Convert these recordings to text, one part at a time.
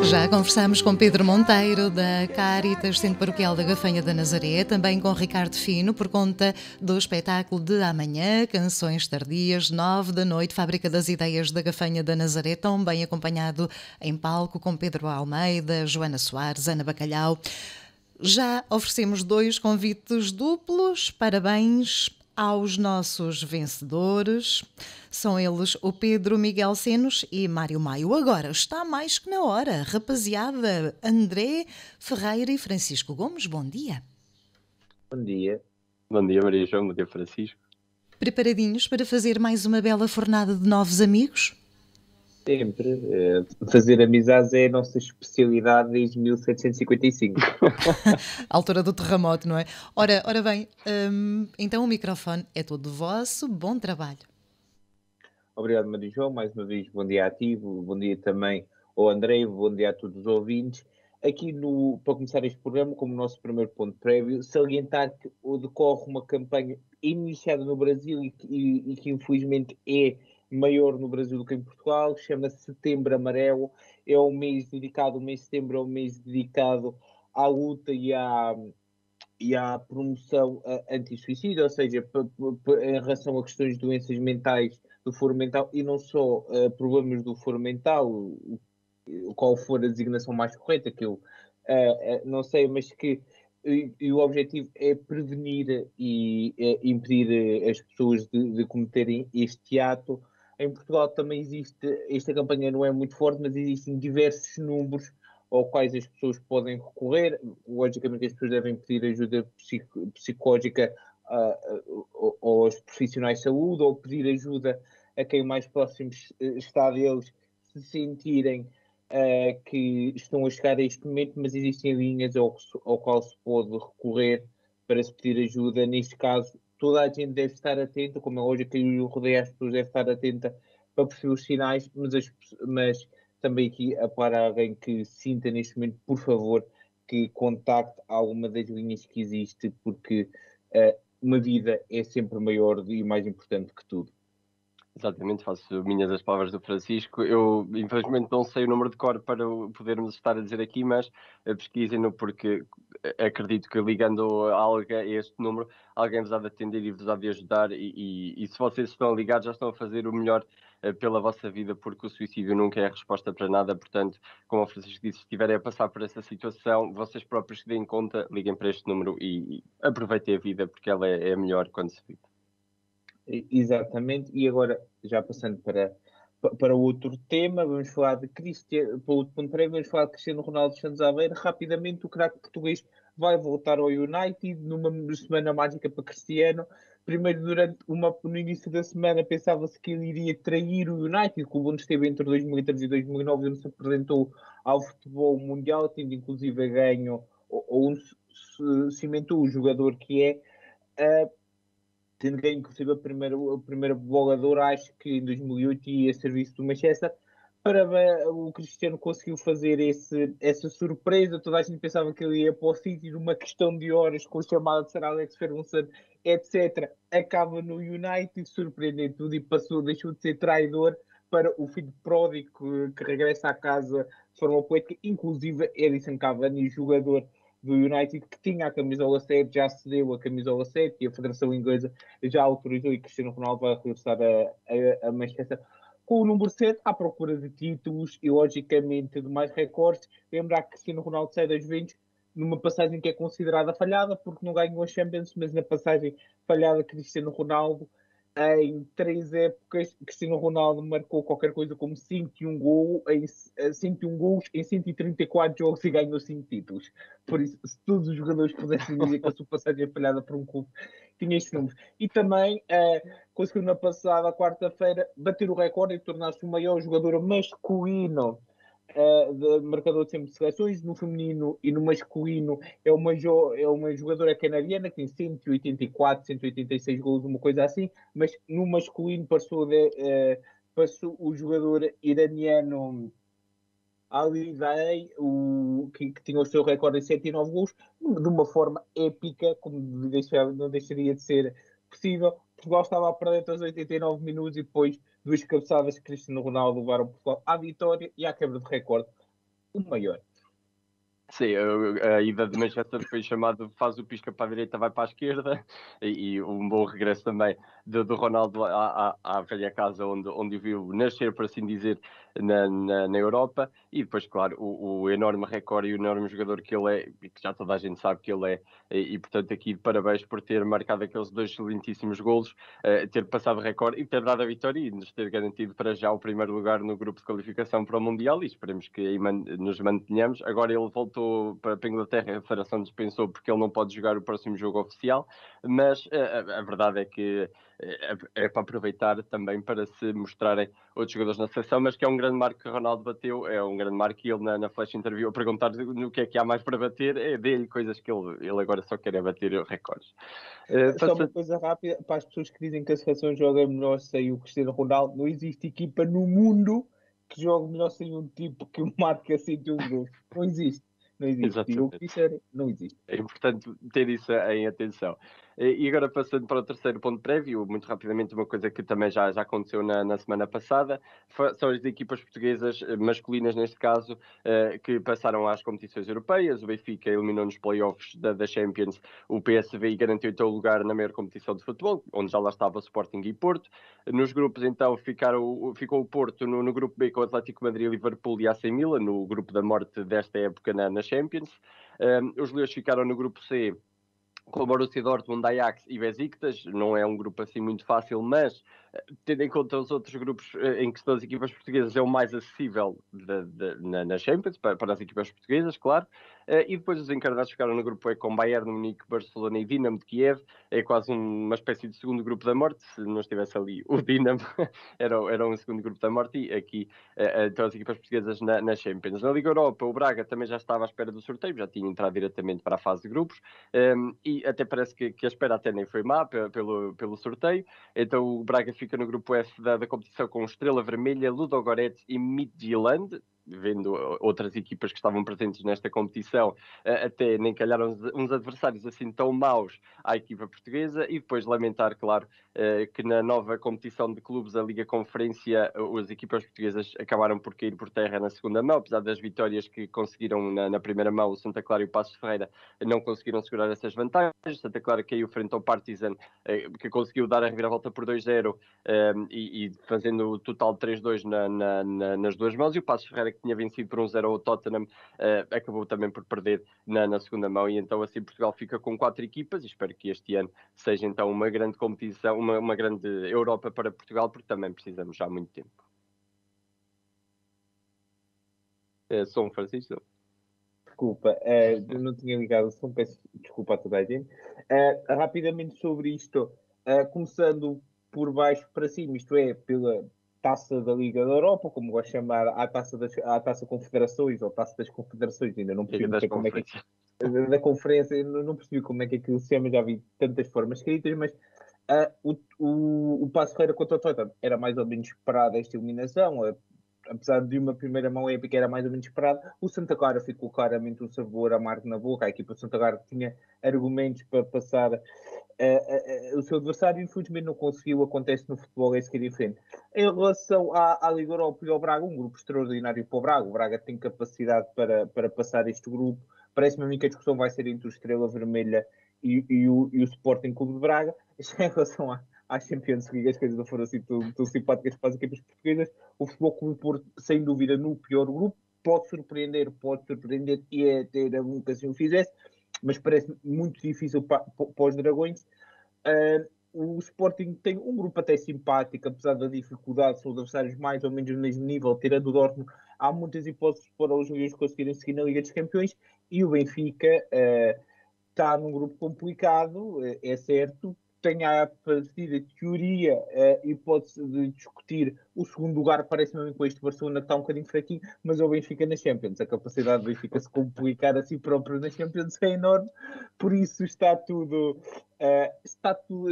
Já conversámos com Pedro Monteiro, da Cáritas Centro Paroquial da Gafanha da Nazaré, também com Ricardo Fino, por conta do espetáculo de amanhã, Canções Tardias, 9 da noite, Fábrica das Ideias da Gafanha da Nazaré, também acompanhado em palco com Pedro Almeida, Joana Soares, Ana Bacalhau. Já oferecemos 2 convites duplos, parabéns aos nossos vencedores. São eles o Pedro Miguel Senos e Mário Maio. Agora está mais que na hora, rapaziada. André Ferreira e Francisco Gomes, bom dia. Bom dia. Bom dia, Maria João. Bom dia, Francisco. Preparadinhos para fazer mais uma bela fornada de novos amigos? Sempre. Fazer amizades é a nossa especialidade desde 1755. A altura do terremoto, não é? Ora bem, então o microfone é todo vosso. Bom trabalho. Obrigado, Maria João. Mais uma vez, bom dia a ti, bom dia também ao André, bom dia a todos os ouvintes. Aqui, para começar este programa, como nosso primeiro ponto prévio, salientar que decorre uma campanha iniciada no Brasil e que infelizmente é maior no Brasil do que em Portugal, chama-se Setembro Amarelo. É um mês dedicado, o mês de setembro é um mês dedicado à luta e à promoção anti-suicídio, ou seja, em relação a questões de doenças mentais do foro mental e não só problemas do foro mental, qual for a designação mais correta, que eu não sei, mas que e o objetivo é prevenir e impedir as pessoas de cometerem este ato. Em Portugal também existe, esta campanha não é muito forte, mas existem diversos números aos quais as pessoas podem recorrer. Logicamente as pessoas devem pedir ajuda psicológica aos profissionais de saúde ou pedir ajuda a quem mais próximo está deles, se sentirem que estão a chegar a este momento, mas existem linhas ao qual se pode recorrer para se pedir ajuda. Neste caso, toda a gente deve estar atenta, como é lógico que eu rodeio as pessoas, deve estar atenta para perceber os sinais, mas também aqui para alguém que sinta neste momento, por favor, que contacte alguma das linhas que existe, porque uma vida é sempre maior e mais importante que tudo. Exatamente, faço minhas as palavras do Francisco. Eu, infelizmente, não sei o número de cor para podermos estar a dizer aqui, mas pesquisem-no, porque acredito que ligando a este número, alguém vos há de atender e vos há de ajudar. E se vocês estão ligados, já estão a fazer o melhor pela vossa vida, porque o suicídio nunca é a resposta para nada. Portanto, como o Francisco disse, se estiverem a passar por essa situação, vocês próprios se deem conta, liguem para este número e aproveitem a vida, porque ela é a melhor quando se vive. Exatamente, e agora, já passando para outro tema, vamos falar de Cristiano, para outro ponto prévio, vamos falar de Cristiano Ronaldo Santos Aveiro. Rapidamente, o craque português vai voltar ao United numa semana mágica para Cristiano. Primeiro, no início da semana, pensava-se que ele iria trair o United, que o Londres esteve entre 2003 e 2009, ele se apresentou ao futebol mundial, tendo inclusive ganho, ou cimentou o jogador que é. Tendo ganho inclusive a primeira boladora, acho que em 2008 ia a serviço do Manchester. O Cristiano conseguiu fazer essa surpresa, toda a gente pensava que ele ia para o City numa questão de horas com a chamada de Sir Alex Ferguson, etc. Acaba no United, surpreendendo tudo e deixou de ser traidor para o filho pródigo que regressa à casa de forma poética, inclusive Edison Cavani, jogador do United, que tinha a camisola 7, já cedeu a camisola 7 e a Federação Inglesa já autorizou, e Cristiano Ronaldo vai regressar a Manchester com o número 7 à procura de títulos e logicamente de mais recordes. Lembrar que Cristiano Ronaldo sai das Juventus numa passagem que é considerada falhada porque não ganhou a Champions, mas na passagem falhada Cristiano Ronaldo em 3 épocas, Cristiano Ronaldo marcou qualquer coisa como 101 gols em 134 jogos e ganhou 5 títulos. Por isso, se todos os jogadores pudessem dizer que a sua passagem é falhada por um clube, tinha estes números. E também conseguiu na passada quarta-feira bater o recorde e tornar-se o maior jogador masculino de marcador de sempre de seleções. No feminino e no masculino é uma jogadora canadiana que tem 184, 186 gols, uma coisa assim, mas no masculino passou o jogador iraniano Ali Day, que tinha o seu recorde em 109 gols, de uma forma épica, como não deixaria de ser possível. Portugal estava a perder até os 89 minutos e depois duas cabeçadas de Cristiano Ronaldo levaram Portugal à vitória e à quebra de recorde. o maior. Sim, a ida de Manchester foi chamado, faz o pisca para a direita, vai para a esquerda, e um bom regresso também do Ronaldo à velha casa onde o viu nascer, por assim dizer, na Europa, e depois, claro, o enorme recorde e o enorme jogador que ele é, e que já toda a gente sabe que ele é, e portanto aqui parabéns por ter marcado aqueles 2 excelentíssimos golos, ter passado o recorde e ter dado a vitória e nos ter garantido para já o primeiro lugar no grupo de qualificação para o Mundial, e esperemos que aí nos mantenhamos. Agora ele voltou para a Inglaterra, a Federação dispensou porque ele não pode jogar o próximo jogo oficial, mas a verdade é que é para aproveitar também para se mostrarem outros jogadores na seleção, mas que é um grande marco que o Ronaldo bateu, é um grande marco, e ele na Flash Interview a perguntar no que é que há mais para bater, é dele coisas que ele agora só quer é bater recordes. Só uma coisa rápida, para as pessoas que dizem que a seleção joga melhor sem o Cristiano Ronaldo, não existe equipa no mundo que jogue melhor sem um tipo que marque assim de um gol. Não existe. Não existe. Diga o que Exatamente. disserem, não existe. É importante ter isso em atenção. E agora passando para o terceiro ponto prévio, muito rapidamente, uma coisa que também já aconteceu na semana passada, são as equipas portuguesas, masculinas neste caso, que passaram às competições europeias. O Benfica eliminou nos playoffs da Champions o PSV e garantiu o seu lugar na maior competição de futebol, onde já lá estava o Sporting e Porto. Nos grupos, então, ficou o Porto no grupo B com o Atlético Madrid, Liverpool e AC Milan, no grupo da morte desta época na Champions. Os Leões ficaram no grupo C com o Borussia Dortmund, Ajax e Besiktas. Não é um grupo assim muito fácil, mas tendo em conta os outros grupos em que estão as equipas portuguesas, é o mais acessível na Champions, para as equipas portuguesas, claro. E depois os encarnados ficaram no grupo E com Bayern, Munique, Barcelona e Dinamo de Kiev. É quase uma espécie de segundo grupo da morte. Se não estivesse ali o Dinamo, era um segundo grupo da morte. E aqui então as equipas portuguesas na Champions. Na Liga Europa, o Braga também já estava à espera do sorteio, já tinha entrado diretamente para a fase de grupos. E até parece que a espera até nem foi má pelo sorteio. Então o Braga fica no grupo F da competição com Estrela Vermelha, Ludogorets e Midtjylland. Vendo outras equipas que estavam presentes nesta competição, até nem calharam uns adversários assim tão maus à equipa portuguesa. E depois lamentar, claro, que na nova competição de clubes, a Liga Conferência, as equipas portuguesas acabaram por cair por terra na segunda mão, apesar das vitórias que conseguiram na primeira mão. O Santa Clara e o Passos Ferreira não conseguiram segurar essas vantagens. Santa Clara caiu frente ao Partizan, que conseguiu dar a reviravolta por 2-0, e fazendo o total de 3-2 nas duas mãos, e o Passos Ferreira, que tinha vencido por 1-0 ao Tottenham, acabou também por perder na segunda mão, e então assim Portugal fica com 4 equipas, e espero que este ano seja então uma grande competição, uma grande Europa para Portugal, porque também precisamos já há muito tempo. Sou Francisco. Desculpa, não tinha ligado o som, peço desculpa a toda a gente. Rapidamente sobre isto, começando por baixo para cima, isto é, pela Taça da Liga da Europa, como gosto de chamar, à Taça Confederações, ou Taça das Confederações, ainda não percebi Das como é que conferências. da conferência, não percebi como é que aquilo se chama, já vi tantas formas escritas, mas o Passo Ferreira contra o Tottenham era mais ou menos esperada esta eliminação, apesar de uma primeira mão épica era mais ou menos esperado. O Santa Clara ficou claramente um sabor amargo na boca, a equipa do Santa Clara tinha argumentos para passar o seu adversário, infelizmente não conseguiu, acontece no futebol, é seguir em frente. Em relação à Liga Europa e ao Braga, um grupo extraordinário para o Braga tem capacidade para passar este grupo. Parece-me a mim que a discussão vai ser entre o Estrela Vermelha e o Sporting Clube de Braga. Em relação à Champions League, as coisas não foram assim tão simpáticas para as equipas portuguesas. O Futebol Clube Porto, sem dúvida, no pior grupo, pode surpreender e é ter nunca assim o fizesse, mas parece muito difícil para os Dragões. O Sporting tem um grupo até simpático, apesar da dificuldade, são adversários mais ou menos no mesmo nível, tirando o Dortmund, há muitas hipóteses para os Leões conseguirem seguir na Liga dos Campeões, e o Benfica está num grupo complicado, é certo, tem a partida de teoria hipótese de discutir o segundo lugar, parece-me com este Barcelona que está um bocadinho fraquinho, mas o Benfica na Champions, a capacidade do Benfica se complicar a si próprio na Champions é enorme, por isso está tudo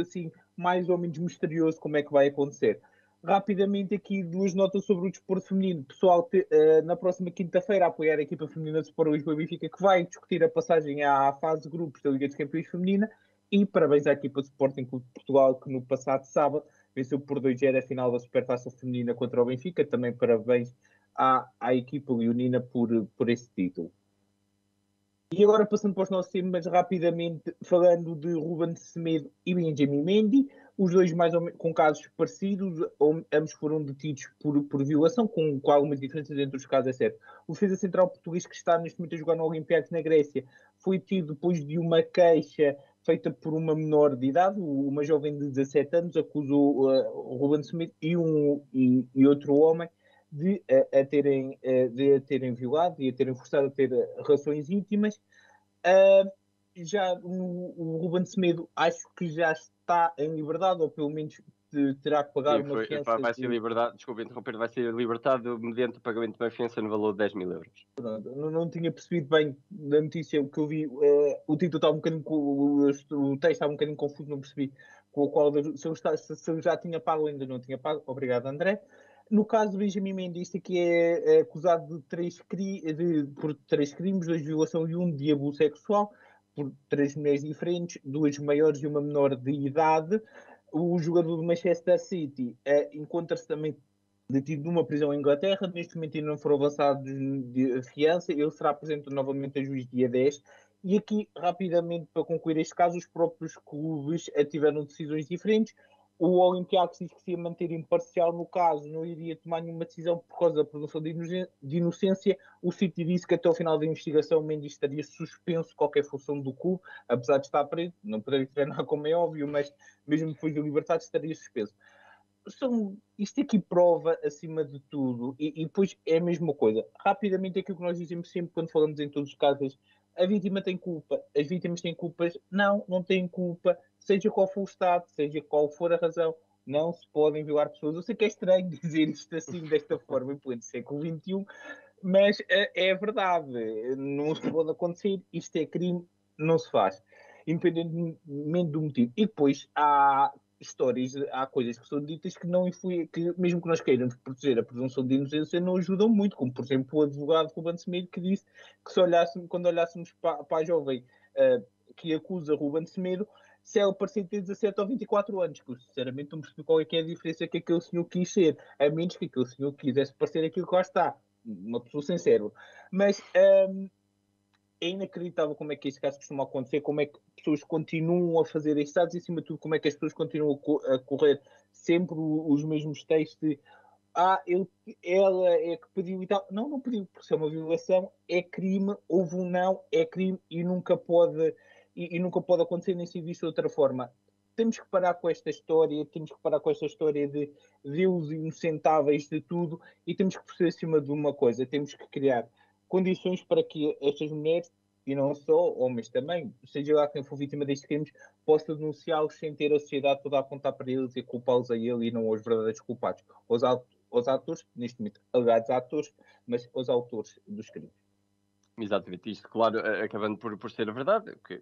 assim mais ou menos misterioso como é que vai acontecer. Rapidamente aqui 2 notas sobre o desporto feminino. Pessoal, na próxima quinta-feira apoiar a equipa feminina do Sport Lisboa e Benfica, que vai discutir a passagem à fase de grupos da Liga dos Campeões Feminina, e parabéns à equipa do Sporting Clube de Portugal, que no passado sábado venceu por 2-0 a final da Supertaça Feminina contra o Benfica. Também parabéns à equipa leonina por esse título. E agora passando para os nossos temas rapidamente, falando de Ruben Semedo e Benjamin Mendy, os dois mais ou menos com casos parecidos, ambos foram detidos por violação, com algumas diferenças entre os casos, é certo. O defesa central português que está neste momento a jogar no Olympiacos na Grécia foi detido depois de uma queixa feita por uma menor de idade, uma jovem de 17 anos, acusou o Ruben Semedo e outro homem de a terem violado e a terem forçado a ter relações íntimas. Já o Ruben Semedo acho que já está em liberdade, ou pelo menos terá que pagar uma fiança. Vai ser libertado, desculpa interromper, vai ser libertado mediante o pagamento de uma fiança no valor de 10 mil euros. Não tinha percebido bem da notícia que eu vi. O título estava um bocadinho, o texto estava um bocadinho confuso, não percebi com o qual, se eu já tinha pago ou ainda não tinha pago. Obrigado, André. No caso do Benjamin Mendy, isto aqui é acusado por 3 crimes, 2 de violação e 1 de abuso sexual, por 3 mulheres diferentes, 2 maiores e uma menor de idade. O jogador do Manchester City encontra-se também detido numa prisão em Inglaterra. Neste momento ainda não foram avançados de fiança. Ele será apresentado novamente a juiz dia 10. E aqui, rapidamente, para concluir este caso, os próprios clubes tiveram decisões diferentes. O Olympiacos disse que se ia manter imparcial no caso, não iria tomar nenhuma decisão por causa da presunção de inocência. O City disse que até ao final da investigação o Mendy estaria suspenso de qualquer função do clube, apesar de estar preso, não poderia treinar como é óbvio, mas mesmo depois de libertado estaria suspenso. Isto aqui prova, acima de tudo, e depois é a mesma coisa. Rapidamente, aquilo que nós dizemos sempre quando falamos em todos os casos, a vítima tem culpa, as vítimas têm culpas. Não têm culpa, seja qual for o Estado, seja qual for a razão, não se podem violar pessoas. Eu sei que é estranho dizer isto assim, desta forma, em pleno século XXI, mas é verdade, não se pode acontecer, isto é crime, não se faz, independentemente do motivo. E depois há coisas que são ditas que não influem, que mesmo que nós queiramos proteger a presunção de inocência, não ajudam muito, como por exemplo o advogado Ruben Semedo, que disse que quando olhássemos para a jovem que acusa Ruben Semedo, se ela parecia ter 17 ou 24 anos, que eu sinceramente não percebi qual é que é a diferença que aquele senhor quis ser, a menos que aquele senhor quisesse parecer aquilo que lá está, uma pessoa sem cérebro. Mas é inacreditável como é que este caso costuma acontecer, como é que pessoas continuam a fazer estes atos e, acima de tudo, como é que as pessoas continuam a correr sempre os mesmos textos de ela é que pediu e tal. Não pediu, porque se é uma violação, é crime, houve um não, é crime e nunca pode acontecer nem ser visto de outra forma. Temos que parar com esta história, de Deus inocentáveis de tudo, e temos que perceber acima de uma coisa, temos que criar condições para que estas mulheres, e não só, homens também, seja lá quem for vítima destes crimes, possa denunciá-los sem ter a sociedade toda a apontar para eles e culpá-los a ele e não aos verdadeiros culpados. Aos atores, neste momento, alegados atores, mas aos autores dos crimes. Exatamente, isto, claro, acabando por ser a verdade, que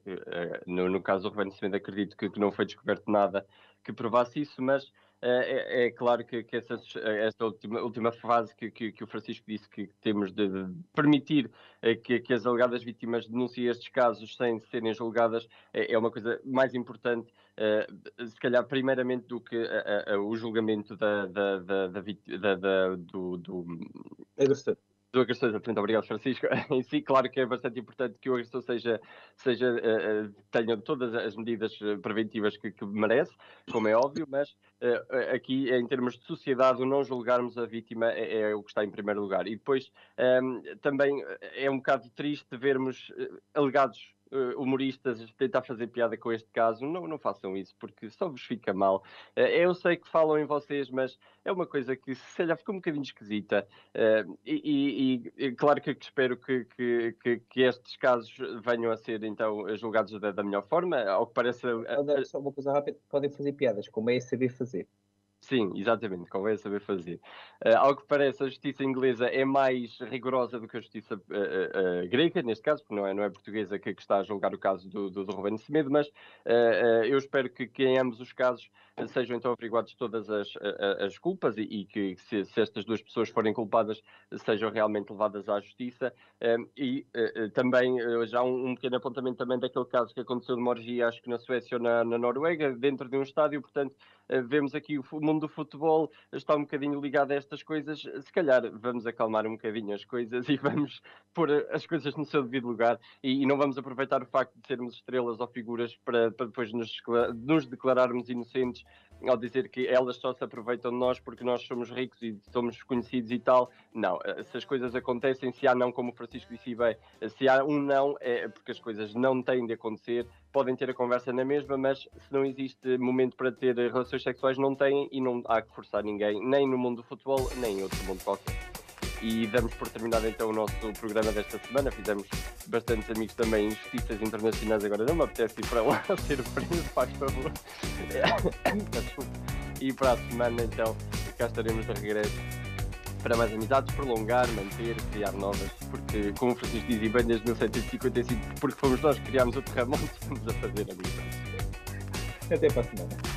no caso do Ruben Semedo acredito que não foi descoberto nada que provasse isso, mas é claro que esta última fase que o Francisco disse que temos de permitir que as alegadas vítimas denunciem estes casos sem serem julgadas é uma coisa mais importante, se calhar primeiramente do que o julgamento do agressor. Exatamente, obrigado, Francisco. Em si, claro que é bastante importante que o agressor tenha todas as medidas preventivas que merece, como é óbvio, mas aqui, em termos de sociedade, o não julgarmos a vítima é o que está em primeiro lugar. E depois, também é um bocado triste vermos alegados humoristas tentar fazer piada com este caso. Não façam isso, porque só vos fica mal. Eu sei que falam em vocês, mas é uma coisa que se calhar ficou um bocadinho esquisita. Claro que espero que estes casos venham a ser então julgados da melhor forma. Ao que parece. Só uma coisa rápida: podem fazer piadas, como é saber fazer. Sim, exatamente, convém saber fazer. Ao que parece, a justiça inglesa é mais rigorosa do que a justiça grega, neste caso, porque não é portuguesa que está a julgar o caso do Ruben Semedo, mas eu espero que em ambos os casos sejam então averiguadas todas as culpas e que se estas duas pessoas forem culpadas sejam realmente levadas à justiça. Também já um pequeno apontamento também daquele caso que aconteceu de uma orgia, acho que na Suécia ou na Noruega, dentro de um estádio, portanto vemos aqui o mundo do futebol está um bocadinho ligado a estas coisas, se calhar vamos acalmar um bocadinho as coisas e vamos pôr as coisas no seu devido lugar e não vamos aproveitar o facto de sermos estrelas ou figuras para depois nos declararmos inocentes ao dizer que elas só se aproveitam de nós porque nós somos ricos e somos conhecidos e tal. Não, se as coisas acontecem, se há não, como o Francisco disse bem, se há um não, é porque as coisas não têm de acontecer. Podem ter a conversa na mesma, mas se não existe momento para ter relações sexuais, não têm e não há que forçar ninguém, nem no mundo do futebol, nem em outro mundo qualquer. E damos por terminado então o nosso programa desta semana. Fizemos bastantes amigos também em justiças internacionais. Agora não me apetece ir para lá ser preso, faz favor. E para a semana então cá estaremos de regresso para mais amizades, prolongar, manter, criar novas, porque como o Francisco dizia bem desde 1755, porque fomos nós que criámos o terremoto, estamos a fazer amizades. Até para a semana.